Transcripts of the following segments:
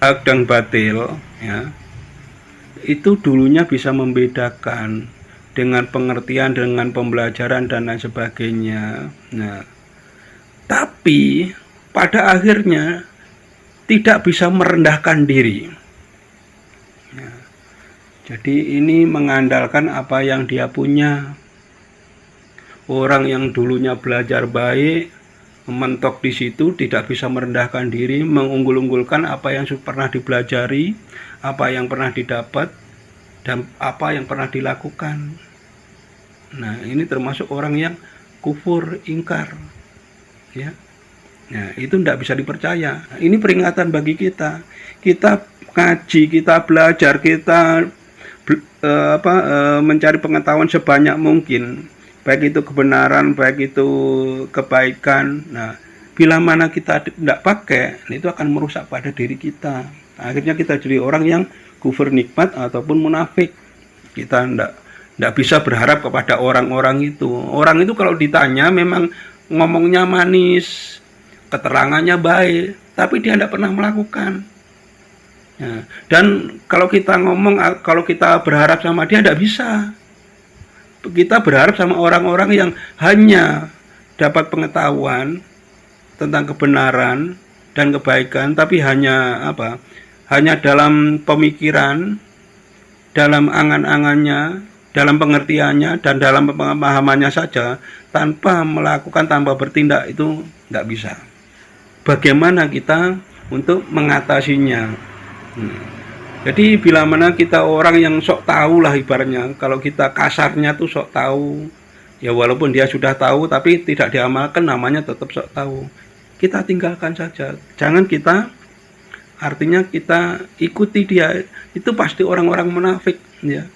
hak dan batil, ya, itu dulunya bisa membedakan dengan pengertian, dengan pembelajaran dan lain sebagainya. Nah, tapi pada akhirnya tidak bisa merendahkan diri. Ya. Jadi ini mengandalkan apa yang dia punya. Orang yang dulunya belajar baik, mentok di situ, tidak bisa merendahkan diri, mengunggul-unggulkan apa yang pernah dipelajari, apa yang pernah didapat, dan apa yang pernah dilakukan. Nah, ini termasuk orang yang kufur, ingkar. Ya. Nah, itu tidak bisa dipercaya. Ini peringatan bagi kita. Kita ngaji, kita belajar, kita mencari pengetahuan sebanyak mungkin. Baik itu kebenaran, baik itu kebaikan. Nah, bila mana kita tidak pakai, itu akan merusak pada diri kita. Akhirnya kita jadi orang yang kufur nikmat ataupun munafik. Kita tidak bisa berharap kepada orang-orang itu. Orang itu kalau ditanya memang ngomongnya manis, keterangannya baik, tapi dia tidak pernah melakukan. Ya. Dan kalau kita ngomong, kalau kita berharap sama dia, tidak bisa. Kita berharap sama orang-orang yang hanya dapat pengetahuan tentang kebenaran dan kebaikan, tapi hanya hanya dalam pemikiran, dalam angan-angannya, dalam pengertiannya, dan dalam pemahamannya saja, tanpa melakukan, tanpa bertindak, itu nggak bisa. Bagaimana kita untuk mengatasinya? Jadi bila mana kita orang yang sok tahu lah ibaratnya, kalau kita kasarnya tuh sok tahu, ya walaupun dia sudah tahu tapi tidak diamalkan, namanya tetap sok tahu. Kita tinggalkan saja, jangan kita, artinya kita ikuti dia, itu pasti orang-orang munafik, ya.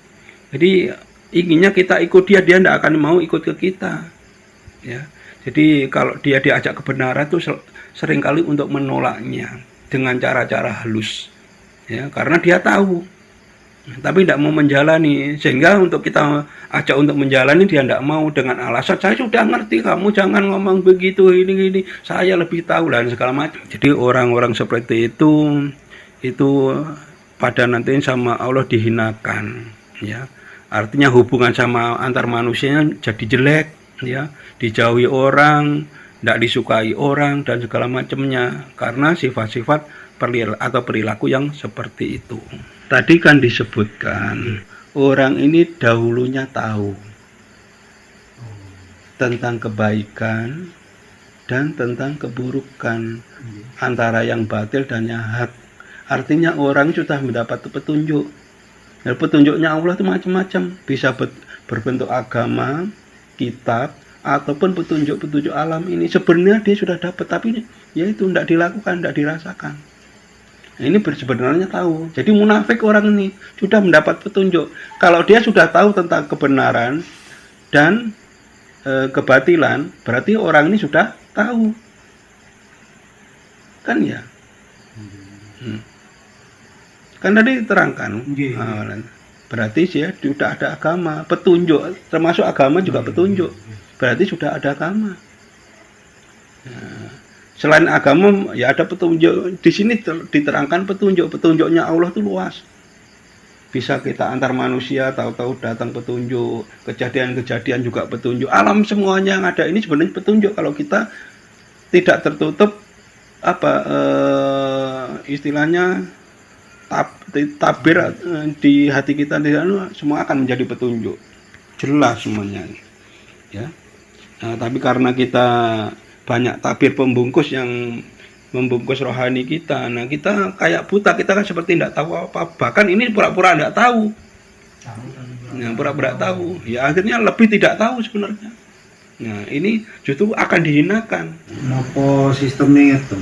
Jadi inginnya kita ikut dia tidak akan mau ikut ke kita, ya. Jadi kalau dia diajak kebenaran tuh seringkali untuk menolaknya dengan cara-cara halus. Ya, karena dia tahu, tapi tidak mau menjalani, sehingga untuk kita ajak untuk menjalani dia tidak mau dengan alasan saya sudah ngerti, kamu jangan ngomong begitu, ini saya lebih tahu dan segala macam. Jadi orang-orang seperti itu pada nanti sama Allah dihinakan, ya. Artinya hubungan sama antar manusianya jadi jelek, ya, dijauhi orang, tidak disukai orang dan segala macamnya karena sifat-sifat atau perilaku yang seperti itu. Tadi kan disebutkan orang ini dahulunya tahu tentang kebaikan dan tentang keburukan, antara yang batil dan yang hak. Artinya orang sudah mendapat petunjuk. Dan petunjuknya Allah itu macam-macam, bisa berbentuk agama, kitab, ataupun petunjuk-petunjuk alam ini. Sebenarnya dia sudah dapat, tapi ya itu tidak dilakukan, tidak dirasakan. Ini sebenarnya tahu. Jadi munafik orang ini sudah mendapat petunjuk. Kalau dia sudah tahu tentang kebenaran dan kebatilan, berarti orang ini sudah tahu. Kan ya? Kan tadi diterangkan. Berarti dia sudah ada agama, petunjuk, termasuk agama juga petunjuk. Berarti sudah ada agama. Nah, selain agama ya ada petunjuk. Di sini diterangkan petunjuknya Allah itu luas. Bisa kita antar manusia, tahu-tahu datang petunjuk, kejadian-kejadian juga petunjuk. Alam semuanya yang ada ini sebenarnya petunjuk kalau kita tidak tertutup istilahnya tabir di hati kita, semua akan menjadi petunjuk. Jelas semuanya. Ya. Nah, tapi karena kita banyak tabir pembungkus yang membungkus rohani kita, nah kita kayak buta, kita kan seperti tidak tahu apa, bahkan ini pura-pura tidak tahu, pura-pura tahu, ya akhirnya lebih tidak tahu sebenarnya. Nah ini justru akan dihinakan. Apa sistemnya itu?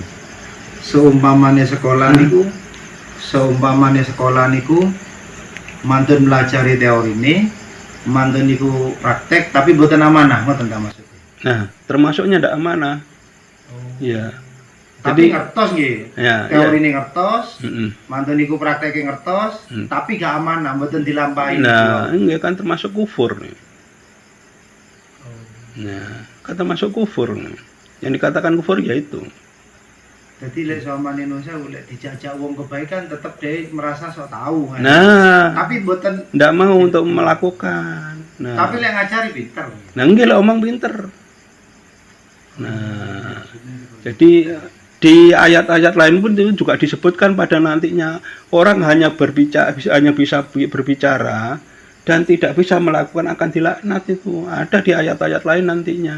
Seumpamanya sekolah niku, mantun melajari teori ini, mantun niku praktek, tapi bukan amanah, ngoten ta maksudnya. Nah, termasuknya tidak amanah. Ya. Tapi ngertos nggih. Ya, teori ini ngertos, mantun niku prakteknya ngertos, tapi gak amanah, mboten dilampahi. Nah, enggak kan termasuk kufur nih. Nah, kan termasuk kufur nih. Yang dikatakan kufur ya itu. Jadi lek samane Indonesia lek dijajak wong kebaikan tetep dia merasa sok tahu kan. Nah, Tapi mboten ndak mau untuk melakukan. Nah, tapi lek ngajari pinter. nah nggih lek omong pinter. Nah, jadi di ayat-ayat lain pun itu juga disebutkan pada nantinya orang hanya bisa berbicara dan tidak bisa melakukan akan dilaknat. Itu ada di ayat-ayat lain nantinya.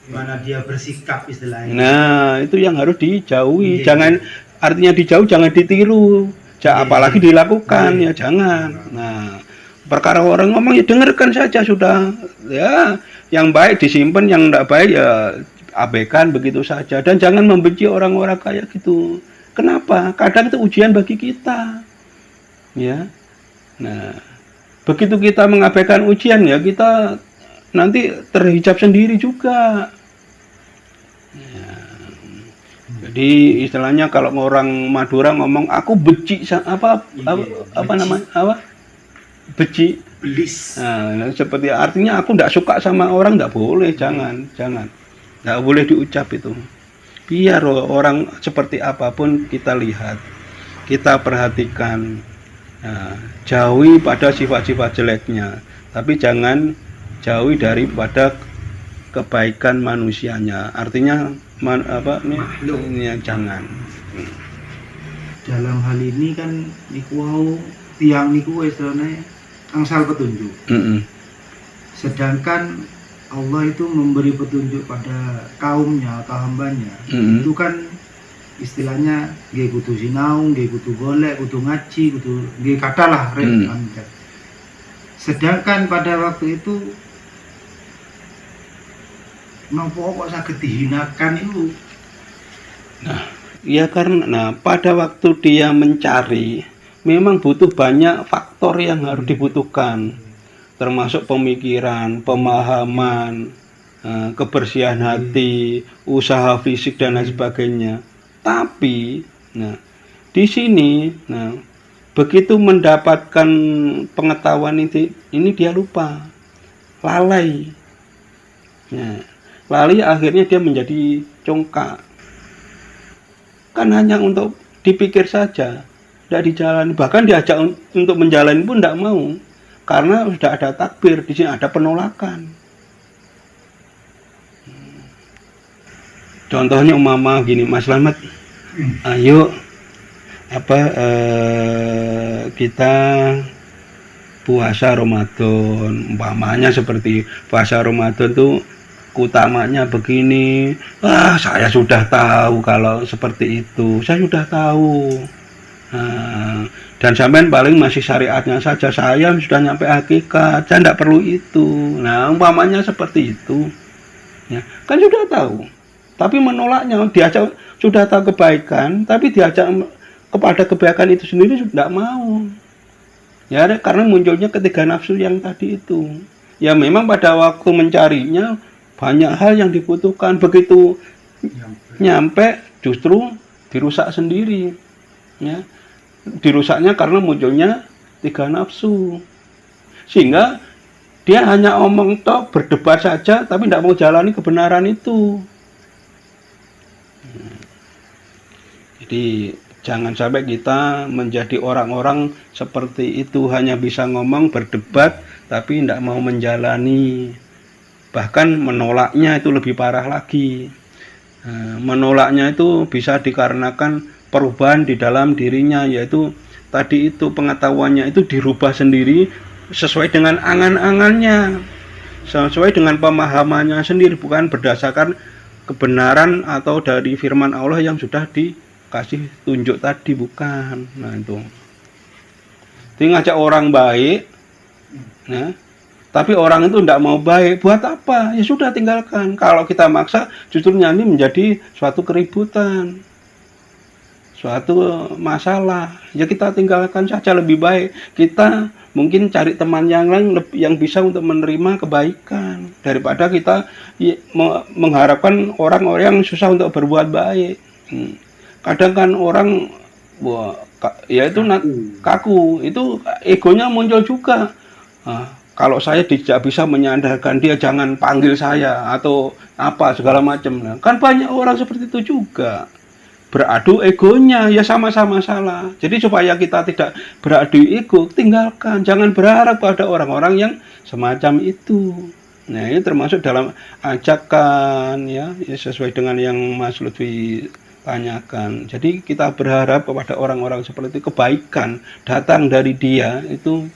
Gimana dia bersikap istilahnya. Nah, itu yang harus dijauhi. Iya. Jangan, artinya dijauh, jangan ditiru. Iya. Apalagi dilakukan, ya jangan. Nah, perkara orang ngomong ya dengarkan saja sudah. Ya, yang baik disimpan, yang tidak baik ya abaikan begitu saja. Dan jangan membenci orang-orang kayak gitu. Kenapa? Kadang itu ujian bagi kita. Ya. Nah, begitu kita mengabaikan ujian ya kita nanti terhijab sendiri juga. Jadi istilahnya kalau orang Madura ngomong aku benci apa namanya apa benci Belis. nah, seperti artinya aku tidak suka sama orang, tidak boleh, jangan tidak boleh diucap itu. Biar orang seperti apapun kita lihat, kita perhatikan, nah, jauhi pada sifat-sifat jeleknya, tapi jangan jauhi daripada kebaikan manusianya. Artinya Makhluk. ini jangan. Dalam hal ini kan niku wau tiang niku istilahnya angsal petunjuk. Sedangkan Allah itu memberi petunjuk pada kaumnya atau hambanya. Itu kan istilahnya nggih kudu sinau, nggih kudu golek, kudu ngaji, kudu nggih katalah rek. Sedangkan pada waktu itu nopo kok saged dihinakan itu? Nah, ya karena pada waktu dia mencari memang butuh banyak faktor yang harus dibutuhkan, termasuk pemikiran, pemahaman, kebersihan hati, usaha fisik dan lain sebagainya. Tapi, nah di sini, nah begitu mendapatkan pengetahuan ini dia lupa, lalai. Nah, lalai akhirnya dia menjadi congkak. Kan hanya untuk dipikir saja, tidak dijalani. Bahkan diajak untuk menjalani pun tidak mau, karena sudah ada takbir, di sini ada penolakan. Contohnya umpama gini, Mas Slamet, ayo kita puasa Ramadan, umpamanya seperti puasa Ramadan tuh utamanya begini. Saya sudah tahu kalau seperti itu, saya sudah tahu. Dan sampean paling masih syariatnya saja, saya sudah nyampe hakikat, saya tidak perlu itu. Nah, umpamanya seperti itu, ya kan sudah tahu, tapi menolaknya. Diajak sudah tahu kebaikan, tapi diajak kepada kebaikan itu sendiri sudah mau. Ya, karena munculnya ketiga nafsu yang tadi itu. Ya memang pada waktu mencarinya banyak hal yang dibutuhkan, begitu nyampe justru dirusak sendiri. Ya, dirusaknya karena munculnya tiga nafsu, sehingga dia hanya omong tok, berdebat saja, tapi tidak mau jalani kebenaran itu. Jadi jangan sampai kita menjadi orang-orang seperti itu, hanya bisa ngomong, berdebat, tapi tidak mau menjalani. Bahkan menolaknya itu lebih parah lagi. Menolaknya itu bisa dikarenakan perubahan di dalam dirinya, yaitu tadi itu pengetahuannya itu dirubah sendiri sesuai dengan angan-angannya, sesuai dengan pemahamannya sendiri, bukan berdasarkan kebenaran atau dari firman Allah yang sudah dikasih tunjuk tadi, bukan. Nah itu ngajak orang baik, nah tapi orang itu tidak mau baik, buat apa? Ya sudah, tinggalkan. Kalau kita maksa, justru nanti menjadi suatu keributan, suatu masalah. Ya kita tinggalkan saja, lebih baik kita mungkin cari teman yang lain yang bisa untuk menerima kebaikan, daripada kita mengharapkan orang-orang yang susah untuk berbuat baik. Kadang kan orang, ya itu kaku, itu egonya muncul juga. Kalau saya tidak bisa menyandarkan dia, jangan panggil saya atau apa segala macam. Kan banyak orang seperti itu juga. beradu egonya, ya sama-sama salah. Jadi supaya kita tidak beradu ego, tinggalkan. Jangan berharap pada orang-orang yang semacam itu. Nah, ini termasuk dalam ajakan ya sesuai dengan yang Mas Lutfi tanyakan. Jadi kita berharap kepada orang-orang seperti itu, kebaikan datang dari dia itu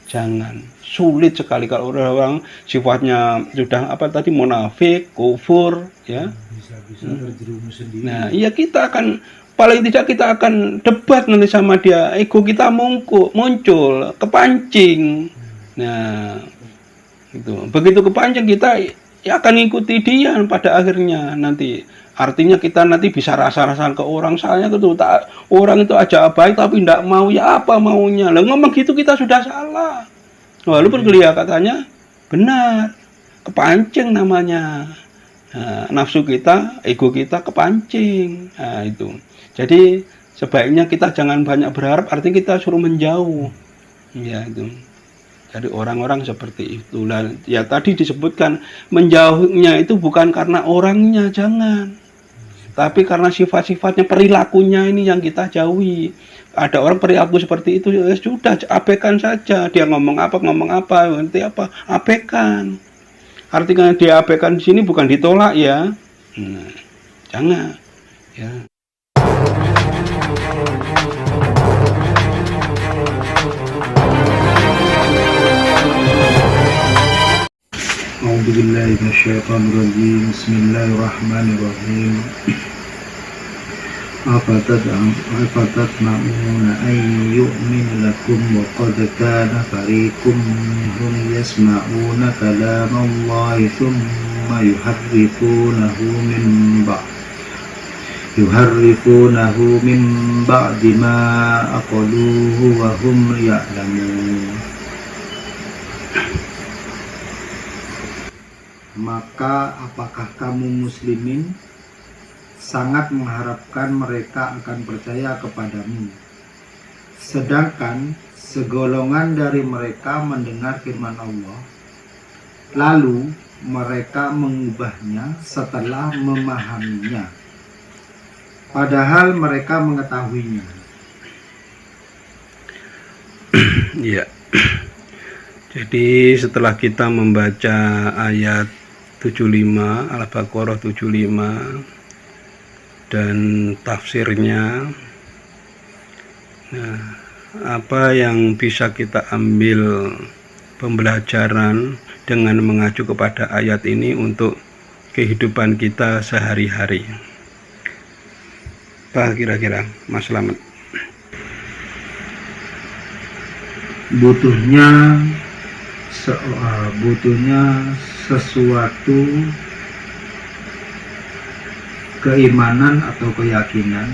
jangan. Sulit sekali kalau orang sifatnya sudah apa tadi, munafik, kufur ya. Bisa terjerumus sendiri. Nah, iya, kita akan paling tidak kita akan debat nanti sama dia, ego kita muncul, kepancing. Nah, itu begitu kepancing kita ya akan ngikuti dia pada akhirnya nanti. Artinya kita nanti bisa rasa-rasakan ke orang, soalnya itu orang itu aja baik tapi tidak mau, ya apa maunya. Lah ngomong gitu kita sudah salah. Walaupun kelihatannya benar, kepancing namanya. Nah, nafsu kita, ego kita kepancing. Nah, itu. Jadi sebaiknya kita jangan banyak berharap, artinya kita suruh menjauh. Ya itu. Dari orang-orang seperti itu. Ya tadi disebutkan menjauhnya itu bukan karena orangnya, jangan. Tapi karena sifat-sifatnya, perilakunya ini yang kita jauhi. Ada orang perilaku seperti itu, ya sudah abaikan saja. Dia ngomong apa, nanti apa, abaikan. Artinya dia abaikan di sini bukan ditolak ya. Jangan. Ya. A'udzubillahi minasyaitonirrajim. Bismillahirrahmanirrahim. Afatatma'una an yu'min lakum wa qad kana fariqum minhum yasma'una kalamallahi thumma yuharrifunahu min ba'di ma aqaluhu wa hum ya'lamun. Maka apakah kamu muslimin sangat mengharapkan mereka akan percaya kepadamu, sedangkan segolongan dari mereka mendengar firman Allah, lalu mereka mengubahnya setelah memahaminya, padahal mereka mengetahuinya. Ya. Jadi setelah kita membaca ayat 75, Al-Baqarah 75 dan tafsirnya, nah, apa yang bisa kita ambil pembelajaran dengan mengacu kepada ayat ini untuk kehidupan kita sehari-hari? Apa kira-kira Mas Slamet? Butuhnya sesuatu keimanan atau keyakinan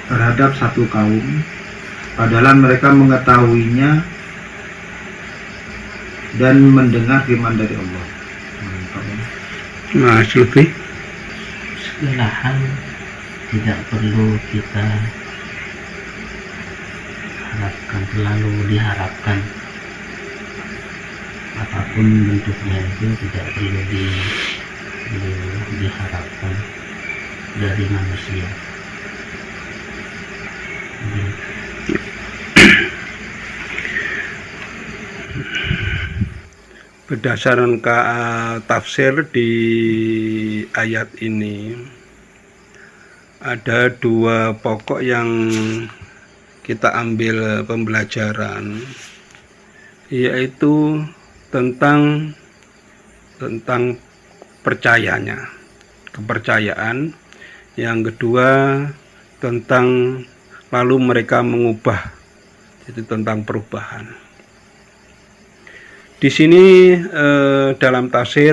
terhadap satu kaum, padahal mereka mengetahuinya dan mendengar firman dari Allah. Mas Lutfi? Sekelahan tidak perlu kita harapkan, terlalu diharapkan. Apapun bentuknya itu tidak perlu diharapkan dari manusia. Berdasarkan tafsir di ayat ini, ada dua pokok yang kita ambil pembelajaran, yaitu tentang kepercayaan. Yang kedua tentang lalu mereka mengubah, itu tentang perubahan. Di sini dalam tafsir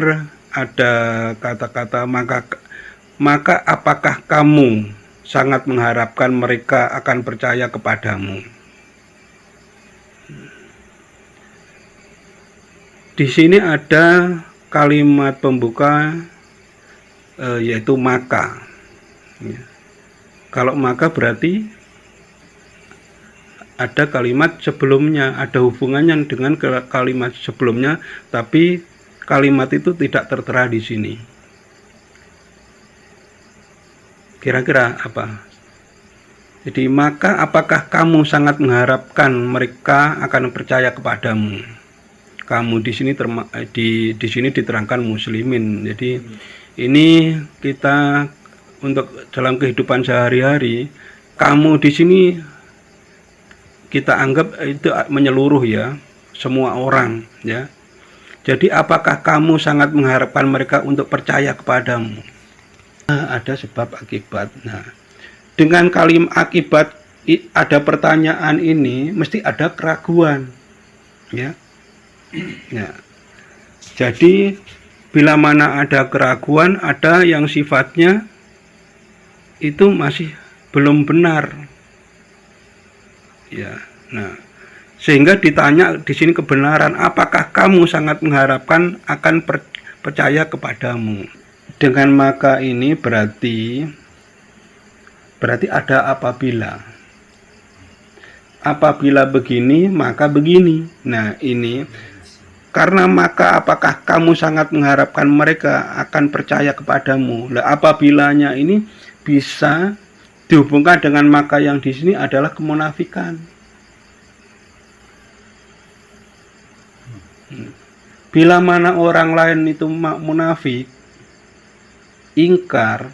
ada kata-kata maka apakah kamu sangat mengharapkan mereka akan percaya kepadamu. Di sini ada kalimat pembuka yaitu maka. Kalau maka berarti ada kalimat sebelumnya, ada hubungannya dengan kalimat sebelumnya, tapi kalimat itu tidak tertera di sini. Kira-kira apa? Jadi maka apakah kamu sangat mengharapkan mereka akan percaya kepadamu? Kamu di sini di sini diterangkan muslimin. Jadi ini kita untuk dalam kehidupan sehari-hari, kamu di sini kita anggap itu menyeluruh ya, semua orang ya. Jadi apakah kamu sangat mengharapkan mereka untuk percaya kepadamu? Nah, ada sebab akibat. Nah, dengan kalimat akibat ada pertanyaan ini mesti ada keraguan ya. Ya. Jadi bila mana ada keraguan, ada yang sifatnya itu masih belum benar. Ya. Nah, sehingga ditanya di sini kebenaran, apakah kamu sangat mengharapkan akan percaya kepadamu? Dengan maka ini berarti ada apabila begini maka begini. Nah, ini karena maka apakah kamu sangat mengharapkan mereka akan percaya kepadamu. Lah, apabilanya ini bisa dihubungkan dengan maka yang di sini adalah kemunafikan. Bila mana orang lain itu munafik, ingkar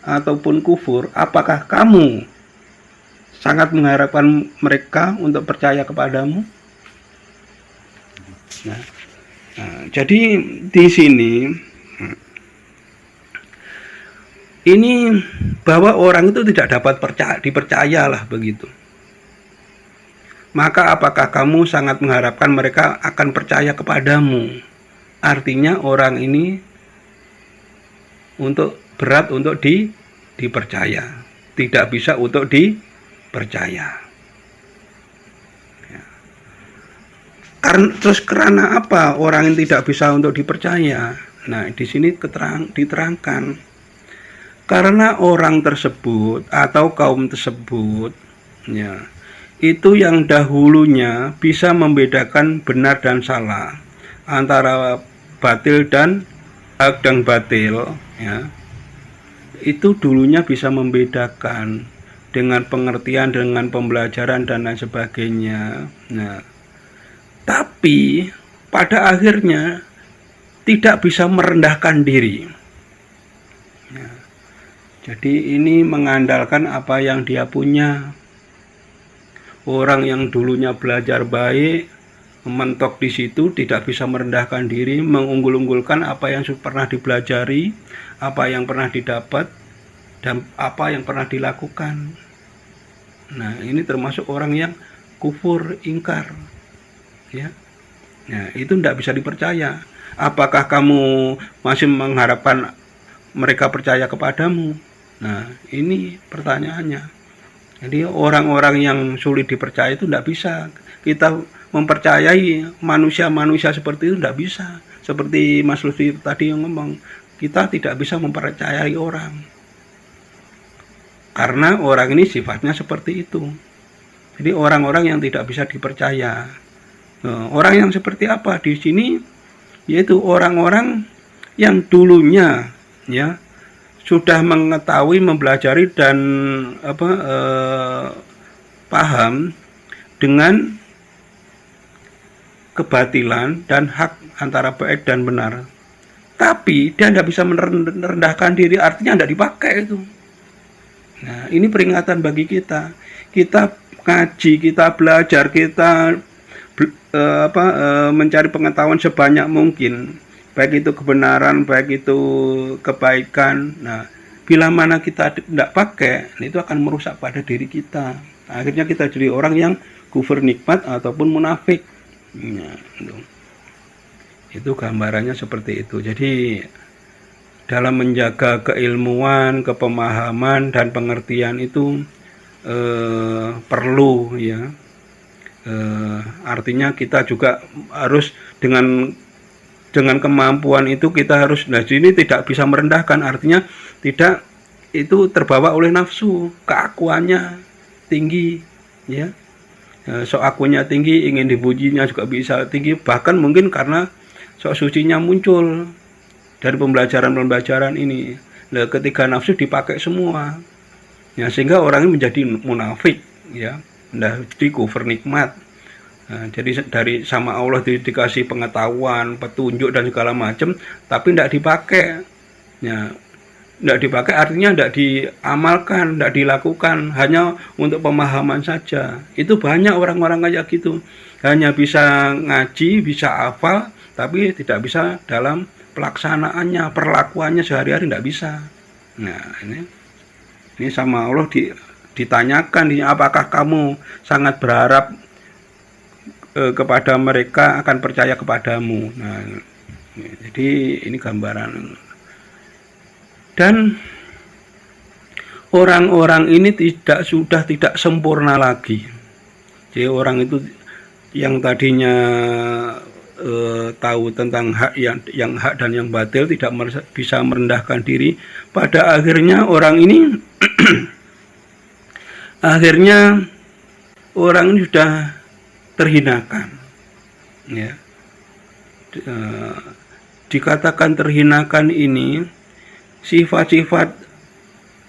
ataupun kufur, apakah kamu sangat mengharapkan mereka untuk percaya kepadamu? Nah, jadi di sini ini bahwa orang itu tidak dapat dipercayalah begitu. Maka apakah kamu sangat mengharapkan mereka akan percaya kepadamu? Artinya orang ini berat untuk dipercaya, tidak bisa untuk dipercaya. Ya. Karena apa orang yang tidak bisa untuk dipercaya? Nah, di sini diterangkan. Karena orang tersebut atau kaum tersebut ya, itu yang dahulunya bisa membedakan benar dan salah, antara batil dan hak dan batil ya. Itu dulunya bisa membedakan dengan pengertian, dengan pembelajaran dan lain sebagainya. Nah, tapi pada akhirnya tidak bisa merendahkan diri. Ya. Jadi ini mengandalkan apa yang dia punya. Orang yang dulunya belajar baik, mentok di situ, tidak bisa merendahkan diri, mengunggul-unggulkan apa yang pernah dipelajari, apa yang pernah didapat, dan apa yang pernah dilakukan. Nah, ini termasuk orang yang kufur, ingkar. Ya. Nah, itu tidak bisa dipercaya. Apakah kamu masih mengharapkan mereka percaya kepadamu? Nah, ini pertanyaannya. Jadi orang-orang yang sulit dipercaya itu tidak bisa. Kita mempercayai manusia-manusia seperti itu tidak bisa. Seperti Mas Lutfi tadi yang ngomong, kita tidak bisa mempercayai orang. Karena orang ini sifatnya seperti itu. Jadi orang-orang yang tidak bisa dipercaya. Nah, orang yang seperti apa di sini? Yaitu orang-orang yang dulunya ya sudah mengetahui, mempelajari dan paham dengan kebatilan dan hak antara baik dan benar. Tapi dia tidak bisa merendahkan diri, artinya tidak dipakai itu. Nah, ini peringatan bagi kita. Kita ngaji, kita belajar, kita mencari pengetahuan sebanyak mungkin. Baik itu kebenaran, baik itu kebaikan. Nah, bila mana kita tidak pakai, itu akan merusak pada diri kita. Akhirnya kita jadi orang yang kufur nikmat ataupun munafik. Nah, itu gambarannya seperti itu. Jadi dalam menjaga keilmuan, kepemahaman dan pengertian itu perlu ya. Artinya kita juga harus dengan kemampuan itu kita harus, nah ini tidak bisa merendahkan, artinya tidak itu terbawa oleh nafsu, keakuannya tinggi ya. Sok akunya tinggi, ingin dipujinya juga bisa tinggi, bahkan mungkin karena sok sucinya muncul dari pembelajaran ini. Nah, ketiga nafsu dipakai semua, ya, sehingga orang ini menjadi munafik, ya, menjadi kufur nikmat. Nah, jadi dari sama Allah dikasih pengetahuan, petunjuk dan segala macam, tapi tidak dipakai. Ya, tidak dipakai artinya tidak diamalkan, tidak dilakukan, hanya untuk pemahaman saja. Itu banyak orang-orang kayak gitu, hanya bisa ngaji, bisa hafal, tapi tidak bisa dalam pelaksanaannya, perlakuannya sehari-hari tidak bisa. Nah, ini sama Allah ditanyakan, apakah kamu sangat berharap kepada mereka akan percaya kepadamu. Nah, jadi ini gambaran. Dan orang-orang ini sudah tidak sempurna lagi. Jadi orang itu yang tadinya tahu tentang hak yang hak dan yang batil, tidak bisa merendahkan diri, pada akhirnya orang ini akhirnya orang ini sudah terhinakan, ya. Dikatakan terhinakan ini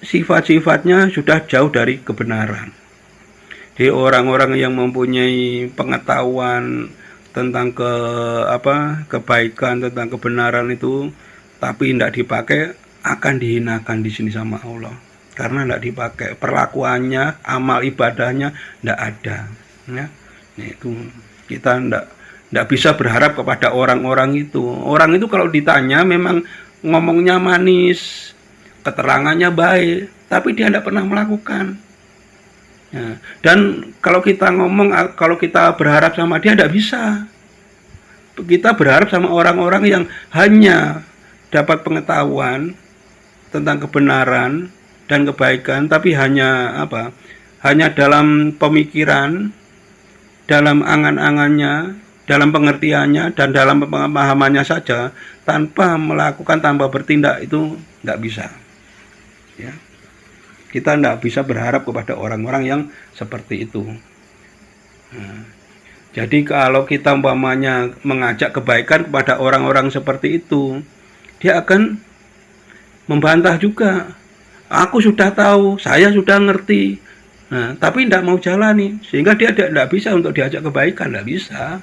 sifat-sifatnya sudah jauh dari kebenaran. Jadi orang-orang yang mempunyai pengetahuan tentang kebaikan, tentang kebenaran itu, tapi tidak dipakai, akan dihinakan di sini sama Allah, karena tidak dipakai, perlakuannya, amal ibadahnya tidak ada, ya. Nah, itu kita tidak bisa berharap kepada orang-orang itu. Orang itu kalau ditanya memang ngomongnya manis, keterangannya baik, tapi dia tidak pernah melakukan. Ya. Dan kalau kita kalau kita berharap sama dia, tidak bisa. Kita berharap sama orang-orang yang hanya dapat pengetahuan tentang kebenaran dan kebaikan, tapi hanya hanya dalam pemikiran, dalam angan-angannya, dalam pengertiannya, dan dalam pemahamannya saja, tanpa melakukan, tanpa bertindak, itu tidak bisa. Ya. Kita tidak bisa berharap kepada orang-orang yang seperti itu. Nah, jadi kalau kita umpamanya mengajak kebaikan kepada orang-orang seperti itu, dia akan membantah juga. Aku sudah tahu, saya sudah ngerti. Nah, tapi tidak mau jalani, sehingga dia tidak bisa untuk diajak kebaikan, tidak bisa.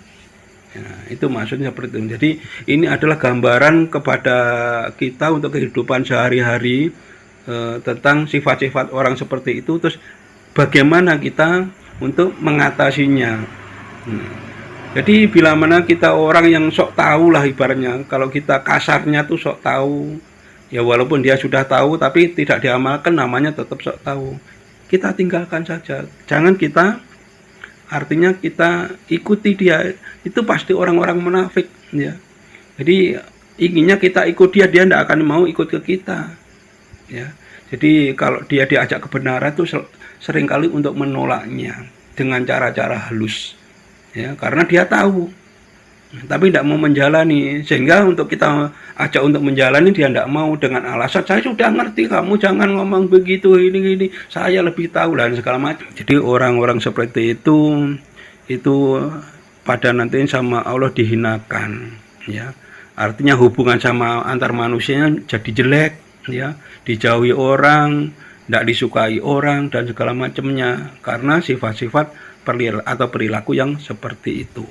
Nah, itu maksudnya seperti itu. Jadi ini adalah gambaran kepada kita untuk kehidupan sehari-hari, tentang sifat-sifat orang seperti itu, terus bagaimana kita untuk mengatasinya. Jadi bila mana kita orang yang sok tahu lah ibaratnya, kalau kita kasarnya tuh sok tahu, ya walaupun dia sudah tahu tapi tidak diamalkan, namanya tetap sok tahu. Kita tinggalkan saja, jangan kita, artinya kita ikuti dia, itu pasti orang-orang munafik, ya. Jadi inginnya kita ikut dia tidak akan mau ikut ke kita. Ya, jadi kalau dia diajak kebenaran itu seringkali untuk menolaknya dengan cara-cara halus, ya, karena dia tahu, tapi tidak mau menjalani, sehingga untuk kita ajak untuk menjalani dia tidak mau dengan alasan saya sudah ngerti, kamu jangan ngomong begitu, ini saya lebih tahu dan segala macam. Jadi orang-orang seperti itu pada nanti sama Allah dihinakan, ya, artinya hubungan sama antar manusianya jadi jelek, ya, dijauhi orang, tidak disukai orang dan segala macamnya, karena sifat-sifat atau perilaku yang seperti itu.